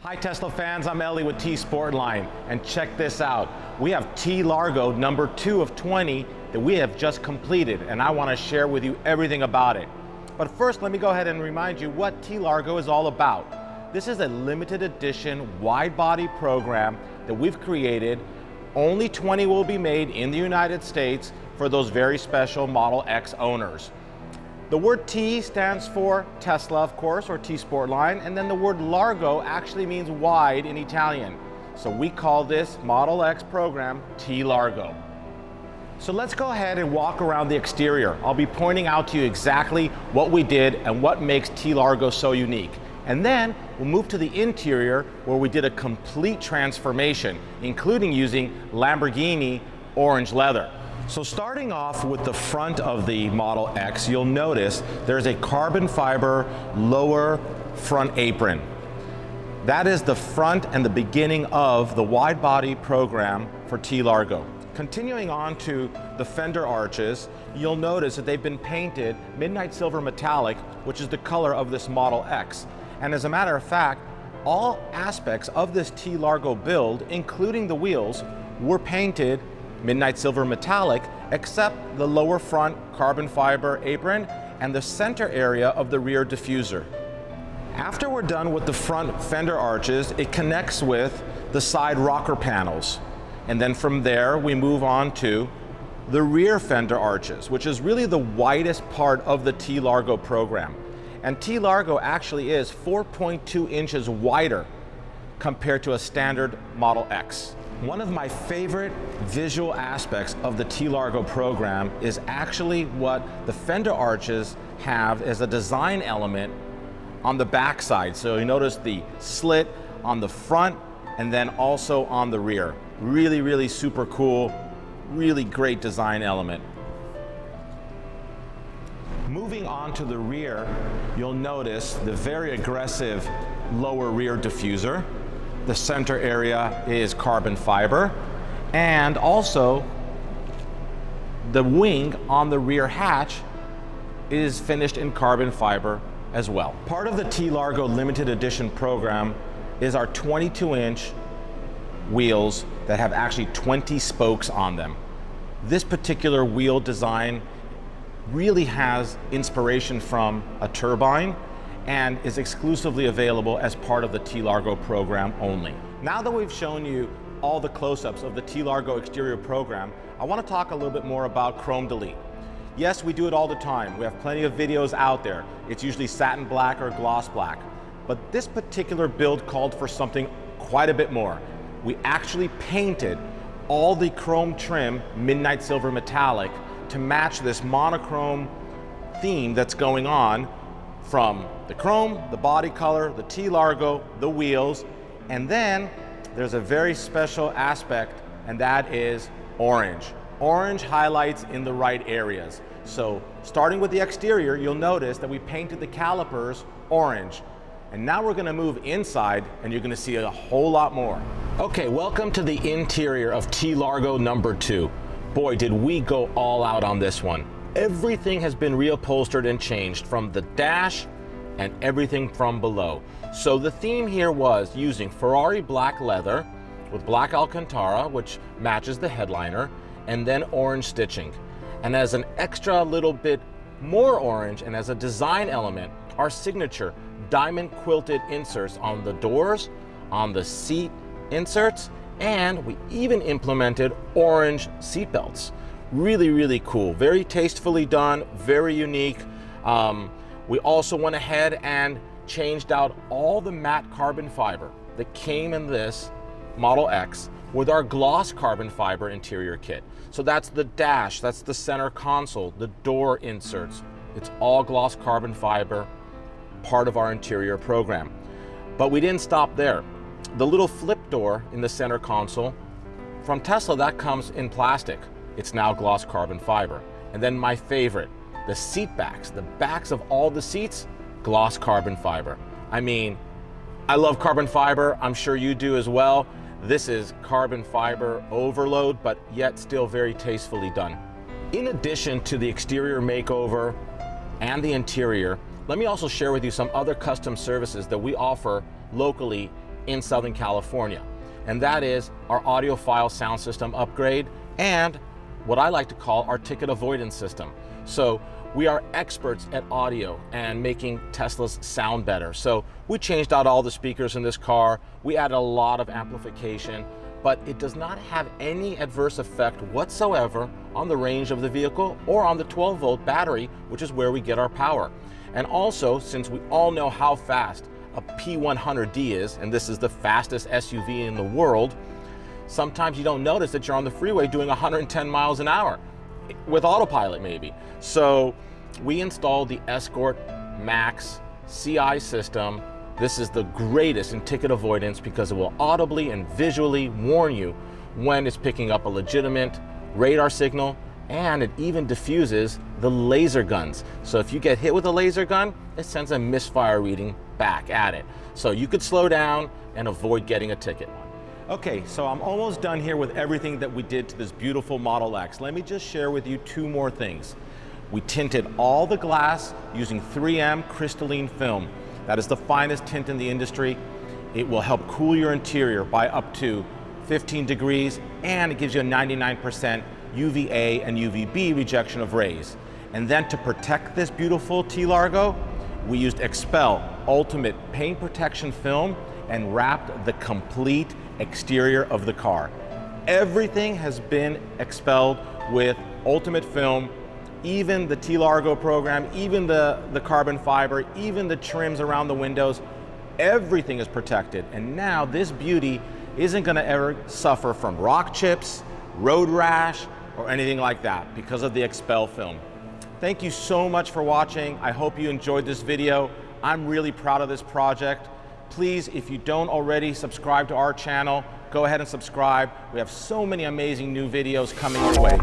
Hi Tesla fans, I'm Ellie with Sportline, and check this out. We have T Largo number 2 of 20 that we have just completed, and I want to share with you everything about it. But first, let me go ahead and remind you what T Largo is all about. This is a limited edition wide body program that we've created. Only 20 will be made in the United States for those very special Model X owners. The word T stands for Tesla, of course, or T Sportline, and then the word Largo actually means wide in Italian. So we call this Model X program T Largo. So let's go ahead and walk around the exterior. I'll be pointing out to you exactly what we did and what makes T Largo so unique. And then we'll move to the interior where we did a complete transformation, including using Lamborghini orange leather. So starting off with the front of the Model X, you'll notice there's a carbon fiber lower front apron. That is the front and the beginning of the wide body program for T Largo. Continuing on to the fender arches, you'll notice that they've been painted midnight silver metallic, which is the color of this Model X. And as a matter of fact, all aspects of this T Largo build, including the wheels, were painted midnight silver metallic, except the lower front carbon fiber apron and the center area of the rear diffuser. After we're done with the front fender arches, it connects with the side rocker panels. And then from there, we move on to the rear fender arches, which is really the widest part of the T Largo program. And T Largo actually is 4.2 inches wider compared to a standard Model X. One of my favorite visual aspects of the T Largo program is actually what the fender arches have as a design element on the back side. So you notice the slit on the front and then also on the rear. Really, really super cool, really great design element. Moving on to the rear, you'll notice the very aggressive lower rear diffuser. The center area is carbon fiber, and also the wing on the rear hatch is finished in carbon fiber as well. Part of the T Largo limited edition program is our 22-inch wheels that have actually 20 spokes on them. This particular wheel design really has inspiration from a turbine and is exclusively available as part of the T Largo program only. Now that we've shown you all the close-ups of the T Largo exterior program, I want to talk a little bit more about Chrome Delete. Yes, we do it all the time. We have plenty of videos out there. It's usually satin black or gloss black. But this particular build called for something quite a bit more. We actually painted all the chrome trim midnight silver metallic to match this monochrome theme that's going on from the chrome, the body color, the T Largo, the wheels, and then there's a very special aspect, and that is orange. Orange highlights in the right areas. So starting with the exterior, you'll notice that we painted the calipers orange. And now we're gonna move inside and you're gonna see a whole lot more. Okay, welcome to the interior of T Largo number 2. Boy, did we go all out on this one. Everything has been reupholstered and changed from the dash and everything from below. So the theme here was using Ferrari black leather with black Alcantara, which matches the headliner, and then orange stitching. And as an extra little bit more orange and as a design element, our signature diamond quilted inserts on the doors, on the seat inserts, and we even implemented orange seat belts. Really, really cool. Very tastefully done, very unique. We also went ahead and changed out all the matte carbon fiber that came in this Model X with our gloss carbon fiber interior kit. So that's the dash, that's the center console, the door inserts. It's all gloss carbon fiber, part of our interior program. But we didn't stop there. The little flip door in the center console, from Tesla, that comes in plastic. It's now gloss carbon fiber. And then my favorite, the seat backs, the backs of all the seats, gloss carbon fiber. I mean, I love carbon fiber. I'm sure you do as well. This is carbon fiber overload, but yet still very tastefully done. In addition to the exterior makeover and the interior, let me also share with you some other custom services that we offer locally in Southern California. And that is our audiophile sound system upgrade and what I like to call our ticket avoidance system. So we are experts at audio and making Teslas sound better. So we changed out all the speakers in this car. We added a lot of amplification, but it does not have any adverse effect whatsoever on the range of the vehicle or on the 12-volt battery, which is where we get our power. And also, since we all know how fast a P100D is, and this is the fastest SUV in the world, sometimes you don't notice that you're on the freeway doing 110 miles an hour, with autopilot maybe. So we installed the Escort Max CI system. This is the greatest in ticket avoidance because it will audibly and visually warn you when it's picking up a legitimate radar signal, and it even diffuses the laser guns. So if you get hit with a laser gun, it sends a misfire reading back at it. So you could slow down and avoid getting a ticket. Okay, so I'm almost done here with everything that we did to this beautiful Model X. Let me just share with you two more things. We tinted all the glass using 3M Crystalline film. That is the finest tint in the industry. It will help cool your interior by up to 15 degrees, and it gives you a 99% UVA and UVB rejection of rays. And then to protect this beautiful T-Largo, we used XPEL Ultimate Paint Protection Film and wrapped the complete exterior of the car. Everything has been expelled with Ultimate Film, even the T-Largo program, even the carbon fiber, even the trims around the windows, everything is protected. And now this beauty isn't gonna ever suffer from rock chips, road rash, or anything like that because of the XPEL film. Thank you so much for watching. I hope you enjoyed this video. I'm really proud of this project. Please, if you don't already subscribe to our channel, go ahead and subscribe. We have so many amazing new videos coming your way.